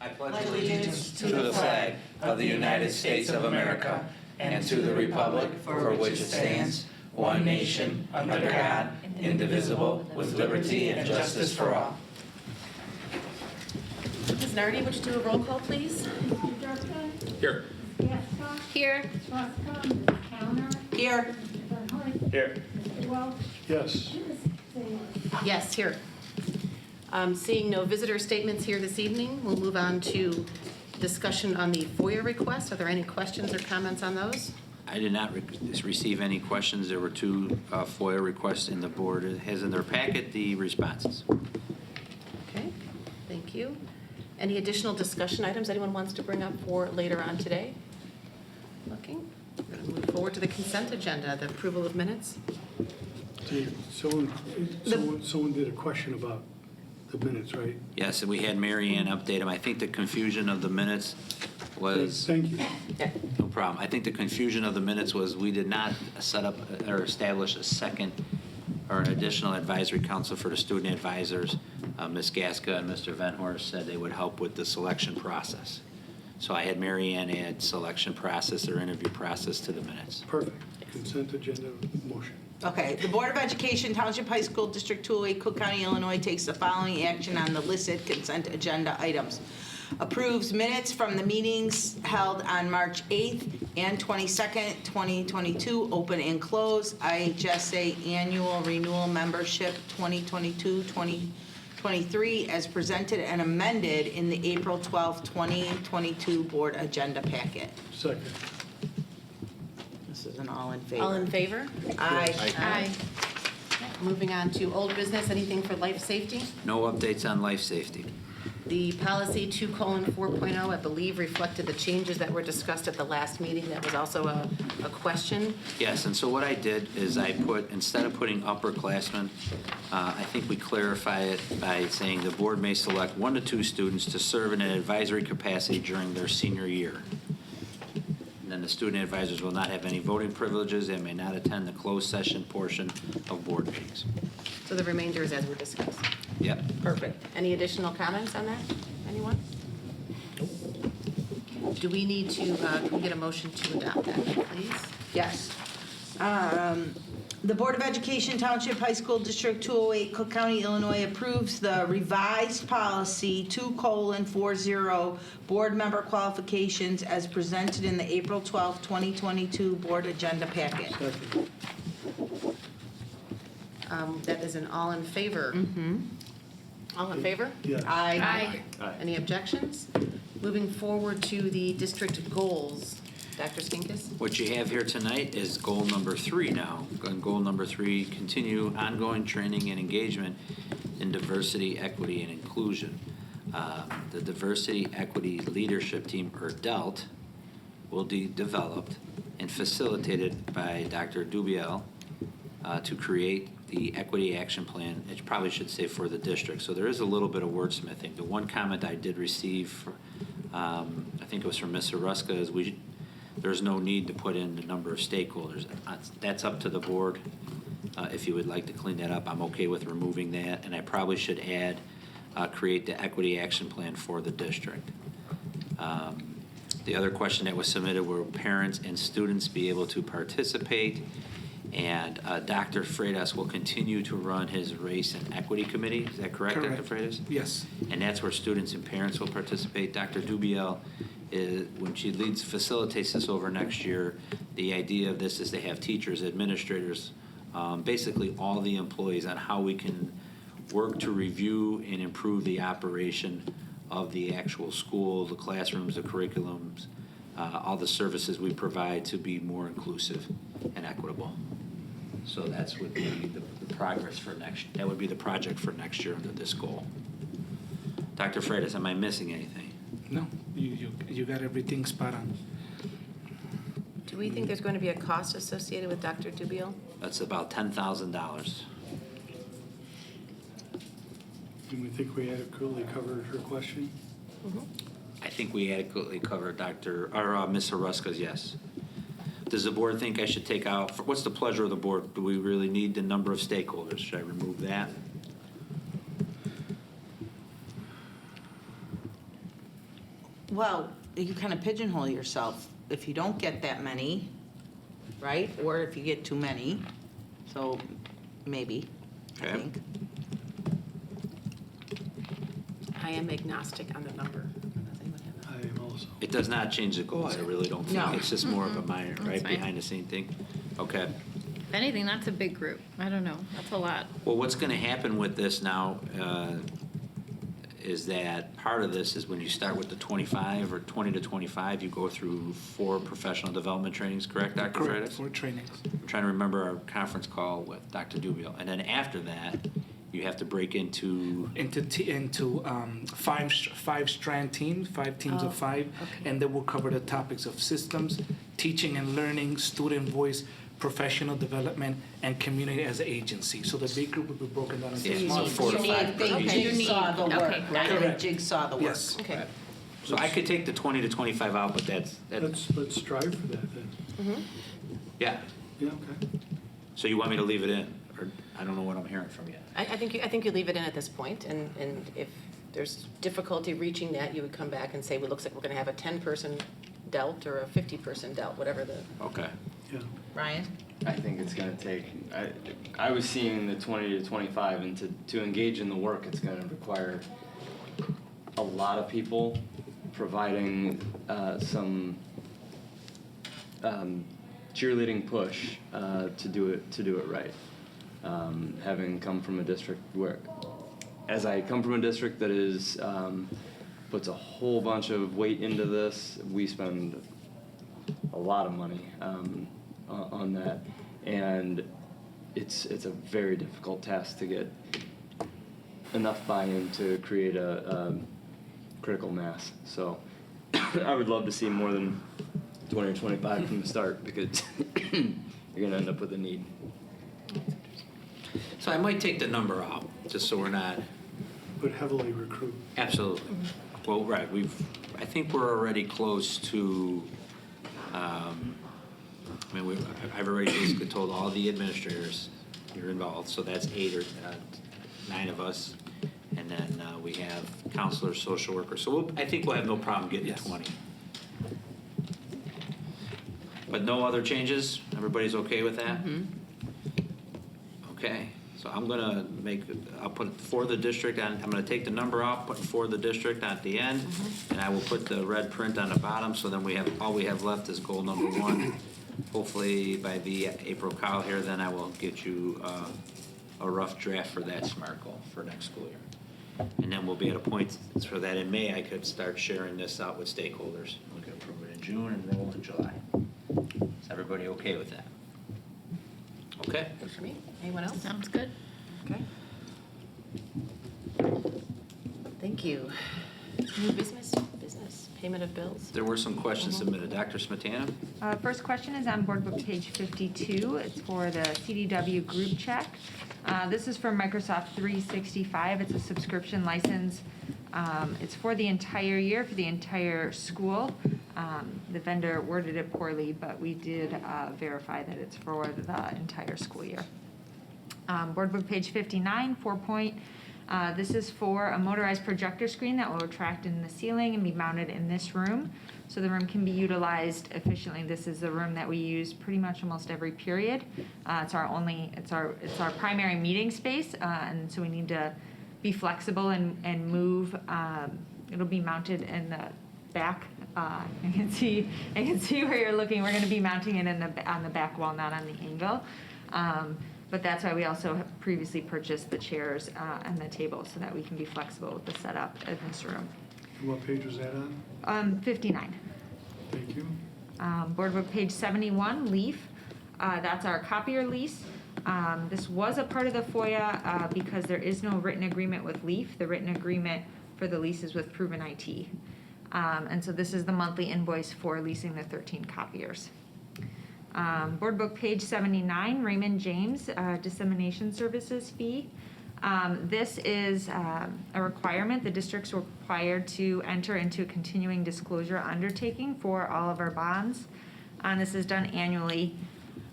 I pledge allegiance to the flag of the United States of America and to the republic for which it stands, one nation, under God, indivisible, with liberty and justice for all. Ms. Nardi, would you do a roll call, please? Here. Here. Here. Here. Yes. Yes, here. Seeing no visitor statements here this evening, we'll move on to discussion on the FOIA request. Are there any questions or comments on those? I did not receive any questions. There were two FOIA requests in the board. It has in their packet the responses. Okay, thank you. Any additional discussion items anyone wants to bring up for later on today? Looking. We're going to move forward to the consent agenda, the approval of minutes. Someone did a question about the minutes, right? Yes, and we had Mary Ann update them. I think the confusion of the minutes was... Thank you. Yeah. No problem. I think the confusion of the minutes was we did not set up or establish a second or an additional advisory council for the student advisors. Ms. Gaska and Mr. Ven Horst said they would help with the selection process. So I had Mary Ann add selection process or interview process to the minutes. Perfect. Consent agenda motion. Okay, the Board of Education, Township High School, District 208, Cook County, Illinois, takes the following action on the listed consent agenda items. Approves minutes from the meetings held on March 8th and 22nd, 2022, open and closed, IHSA Annual Renewal Membership 2022-2023, as presented and amended in the April 12th, 2022 Board Agenda Packet. Second. This is an all in favor. All in favor? Aye. Aye. Moving on to old business, anything for life safety? No updates on life safety. The policy 2:4.0, I believe, reflected the changes that were discussed at the last meeting. That was also a question. Yes, and so what I did is I put, instead of putting upperclassmen, I think we clarify it by saying the board may select 1 to 2 students to serve in an advisory capacity during their senior year. And then the student advisors will not have any voting privileges and may not attend the closed session portion of board meetings. So the remainder is as we discussed. Yep. Perfect. Any additional comments on that? Anyone? Do we need to, can we get a motion to adopt that, please? Yes. The Board of Education, Township High School, District 208, Cook County, Illinois, approves the revised policy 2:40 board member qualifications as presented in the April 12th, 2022 board agenda packet. Second. That is an all in favor. All in favor? Yes. Aye. Any objections? Moving forward to the district goals. Dr. Skinkis? What you have here tonight is goal number 3 now. And goal number 3, continue ongoing training and engagement in diversity, equity, and inclusion. The Diversity Equity Leadership Team, or DELT, will be developed and facilitated by Dr. Dubiel to create the Equity Action Plan. It probably should say for the district. So there is a little bit of wordsmithing. The one comment I did receive, I think it was from Ms. Ruska, is there's no need to put in the number of stakeholders. That's up to the board. If you would like to clean that up, I'm okay with removing that. And I probably should add, create the Equity Action Plan for the district. The other question that was submitted were parents and students be able to participate. And Dr. Freitas will continue to run his Race and Equity Committee. Is that correct, Dr. Freitas? Yes. And that's where students and parents will participate. Dr. Dubiel, when she facilitates this over next year, the idea of this is to have teachers, administrators, basically all the employees on how we can work to review and improve the operation of the actual school, the classrooms, the curriculums, all the services we provide to be more inclusive and equitable. So that's would be the progress for that would be the project for next year under this goal. Dr. Freitas, am I missing anything? No, you got everything spot on. Do we think there's going to be a cost associated with Dr. Dubiel? That's about $10,000. Do we think we adequately covered her question? I think we adequately covered Ms. Haruska's yes. Does the board think I should take out, what's the pleasure of the board? Do we really need the number of stakeholders? Should I remove that? Well, you kind of pigeonhole yourself if you don't get that many, right? Or if you get too many. So maybe, I Okay. think. I am agnostic on the number. Nothing would happen. I am also. It does not change the goals, I really don't think. No. It's just more of a minor, right, fine. behind the scene thing? Okay. If anything, that's a big group. I don't know. That's a lot. Well, what's going to happen with this now is that part of this is when you start with the 25 or 20 to 25, you go through 4 professional development trainings, correct, Dr. Correct, Freitas? for trainings. I'm trying to remember our conference call with Dr. Dubiel. And then after that, you have to break into, Into five-strand teams, 5 teams Oh, of 5, okay. and they will cover the topics of systems, teaching and learning, student voice, professional development, and community as an agency. So the big group will be broken down into Yeah, small so 4 to 5 per They each. jigsaw the Okay, work, got right? it. They Correct. jigsaw the work. Yes. Okay. So I could take the 20 to 25 out, but that's Let's strive for that then. yeah. Yeah, okay. So you want me to leave it in? Or I don't know what I'm hearing from you. I think you leave it in at this point, and if there's difficulty reaching that, you would come back and say, well, it looks like we're going to have a 10-person delt or a 50-person delt, whatever the, Okay. Yeah. Ryan? I think it's going to take, I was seeing the 20 to 25, and to engage in the work, it's going to require a lot of people providing some cheerleading push to do it right. Having come from a district where, as I come from a district that is puts a whole bunch of weight into this, we spend a lot of money on that, and it's a very difficult task to get enough buy-in to create a critical mass. So I would love to see more than 20 or 25 from the start, because you're going to end up with a need. So I might take the number out, just so we're not, But heavily recruit. absolutely. Well, right, I think we're already close to, I've already basically told all the administrators you're involved, so that's 8 or 9 of us. And then we have counselors, social workers. So I think we'll have no problem getting to 20. But no other changes? Everybody's okay with that? Okay, so I'm gonna I'll put for the district on, I'm gonna take the number off, put for the district at the end, and I will put the red print on the bottom, so then all we have left is goal number 1. Hopefully by the April call here, then I will get you a rough draft for that SMART goal for next school year. And then we'll be at a point for that in May, I could start sharing this out with stakeholders. We can approve it in June and roll in July. Is everybody okay with that? Okay? good for me. Anyone else? Sounds good. Okay. Thank you. New business, payment of bills. There were some questions submitted. Dr. Smetana? First question is on board book page 52. It's for the CDW group check. This is for Microsoft 365. It's a subscription license. It's for the entire year, for the entire school. The vendor worded it poorly, but we did verify that it's for the entire school year. Board book page 59, 4-point. This is for a motorized projector screen that will retract in the ceiling and be mounted in this room, so the room can be utilized efficiently. This is the room that we use pretty much almost every period. It's our primary meeting space, and so we need to be flexible and move. It'll be mounted in the back. I can see where you're looking. We're going to be mounting it on the back wall, not on the angle. But that's why we also have previously purchased the chairs and the table, so that we can be flexible with the setup in this room. And what page was that on? 59. Thank you. Board book page 71, LEAF. That's our copier lease. This was a part of the FOIA because there is no written agreement with LEAF. The written agreement for the lease is with Proven IT. And so this is the monthly invoice for leasing the 13 copiers. Board book page 79, Raymond James, dissemination services fee. This is a requirement. The district's required to enter into a continuing disclosure undertaking for all of our bonds. This is done annually.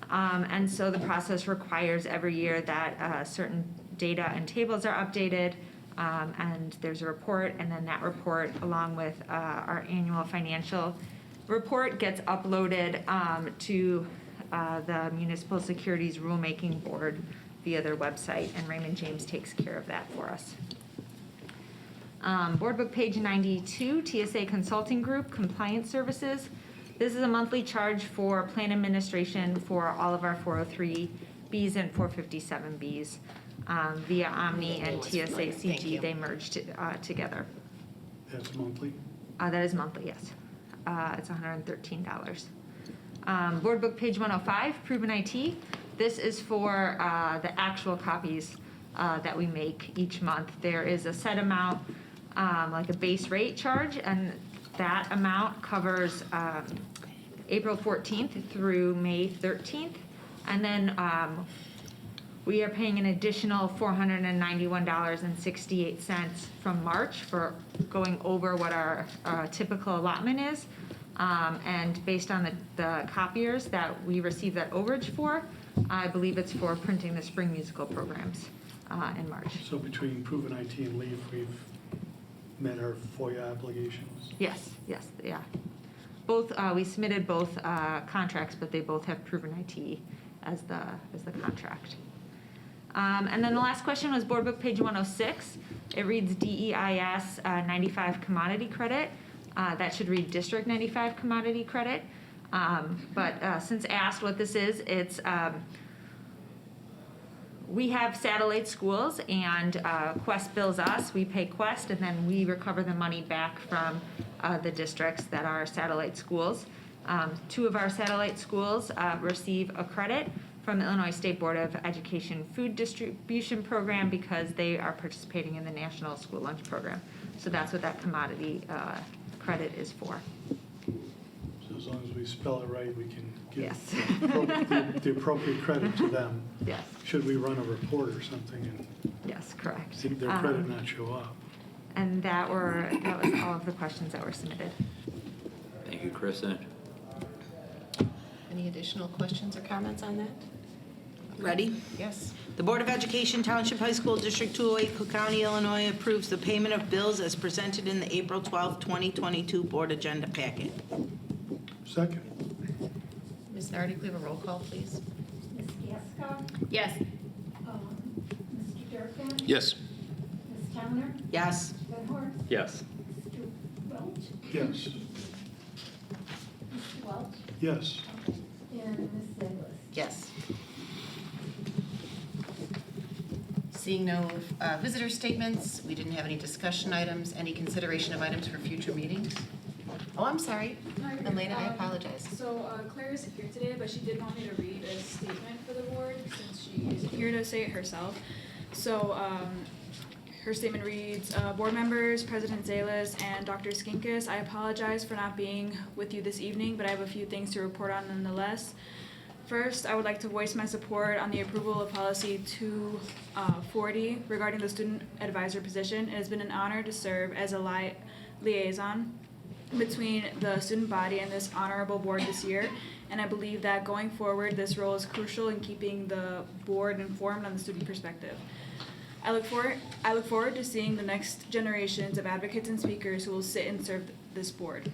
And so the process requires every year that certain data and tables are updated. And there's a report, and then that report, along with our annual financial report, gets uploaded to the Municipal Securities Rulemaking Board via their website, and Raymond James takes care of that for us. Board Book page 92, TSA Consulting Group, Compliance Services. This is a monthly charge for plan administration for all of our 403Bs and 457Bs via Omni and TSA Thank CG. you. They merged together. That's monthly? That is monthly, yes. It's $113. Board Book page 105, Proven IT. This is for the actual copies that we make each month. There is a set amount, like a base rate charge, and that amount covers April 14th through May 13th. And then we are paying an additional $491.68 from March for going over what our typical allotment is. And based on the copiers that we receive that overage for, I believe it's for printing the spring musical programs in March. So between Proven IT and Leaf, we've met our FOIA obligations? Yes, yeah. Both, we submitted both contracts, but they both have Proven IT as the contract. And then the last question was Board Book page 106. It reads DEIS 95 commodity credit. That should read District 95 commodity credit. But since asked what this is, it's we have satellite schools, and Quest bills us. We pay Quest, and then we recover the money back from the districts that are satellite schools. 2 of our satellite schools receive a credit from the Illinois State Board of Education Food Distribution Program because they are participating in the National School Lunch Program. So that's what that commodity credit is for. So as long as we spell it right, we can give Yes. the appropriate credit to them. Yes, Should we run a report or something and yes, correct. see their credit not show up? And that was all of the questions that were submitted. Thank you, Kristin. Any additional questions or comments on that? Ready? Yes. The Board of Education, Township High School, District 208, Cook County, Illinois approves the payment of bills as presented in the April 12, 2022 Board Agenda Packet. Second. Ms. Nardi, we have a roll call, please. Ms. Gasko? Yes. Mr. Durkin? Yes. Ms. Towner? Yes. Ven Horst? Yes. Mr. Welch? Yes. Mr. Welch? Yes. And Ms. Douglas? Yes. Seeing no visitor statements, we didn't have any discussion items, any consideration of items for future meetings? Oh, I'm sorry. Hi, Elena, I apologize. So Claire isn't here today, but she did want me to read a statement for the board since she isn't here to say it herself. So her statement reads, Board members, President Zalis, and Dr. Skinkis, I apologize for not being with you this evening, but I have a few things to report on nonetheless. First, I would like to voice my support on the approval of policy 240 regarding the student advisor position. It has been an honor to serve as a liaison between the student body and this honorable board this year, and I believe that going forward, this role is crucial in keeping the board informed on the student perspective. I look forward to seeing the next generations of advocates and speakers who will sit and serve this board.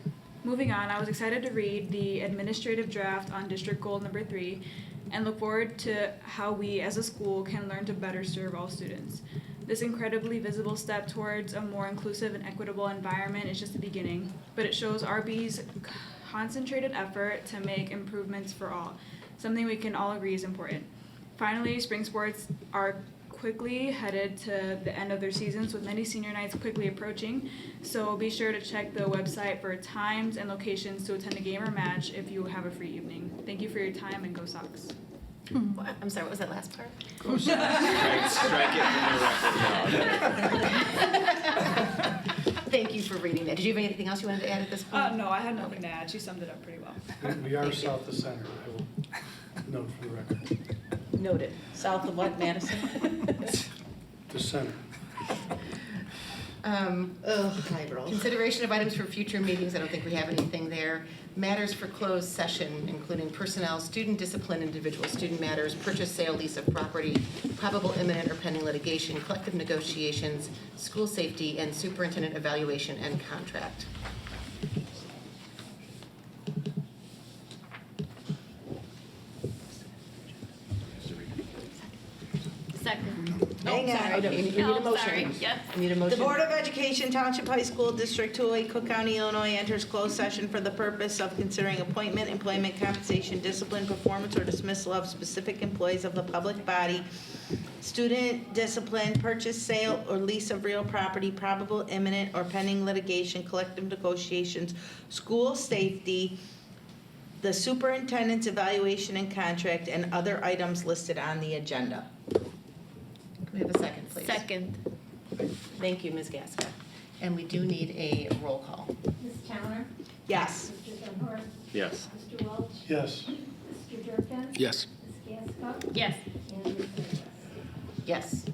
Moving on, I was excited to read the administrative draft on District Goal number 3 and look forward to how we as a school can learn to better serve all students. This incredibly visible step towards a more inclusive and equitable environment is just the beginning, but it shows RB's concentrated effort to make improvements for all, something we can all agree is important. Finally, spring sports are quickly headed to the end of their seasons with many senior nights quickly approaching, so be sure to check the website for times and locations to attend a game or match if you have a free evening. Thank you for your time and go Sox. I'm sorry, what was that last part? Strike it from the record. Thank you for reading that. Did you have anything else you wanted to add at this point? No, I had nothing to add. She summed it up pretty well. We are south of center, I will note for the record. Noted. South of what, Madison? The center. Consideration of items for future meetings, I don't think we have anything there. Matters for closed session, including personnel, student discipline, individual student matters, purchase, sale, lease of property, probable imminent or pending litigation, collective negotiations, school safety, and superintendent evaluation and contract. Second. Hang on. Sorry, no, you need a Oh, motion. sorry. Yes. I need a The motion. Board of Education, Township High School, District 208, Cook County, Illinois, enters closed session for the purpose of considering appointment, employment, compensation, discipline, performance, or dismissal of specific employees of the public body, student discipline, purchase, sale, or lease of real property, probable imminent or pending litigation, collective negotiations, school safety, the superintendent's evaluation and contract, and other items listed on the agenda. Can we have a second, please? Second. Thank you, Ms. Gaska. And we do need a roll call. Ms. Towner? Yes. Mr. Ven Horst? Yes. Mr. Welch? Yes. Mr. Durkin? Yes. Ms. Gasko? Yes. And Ms. Salas? Yes.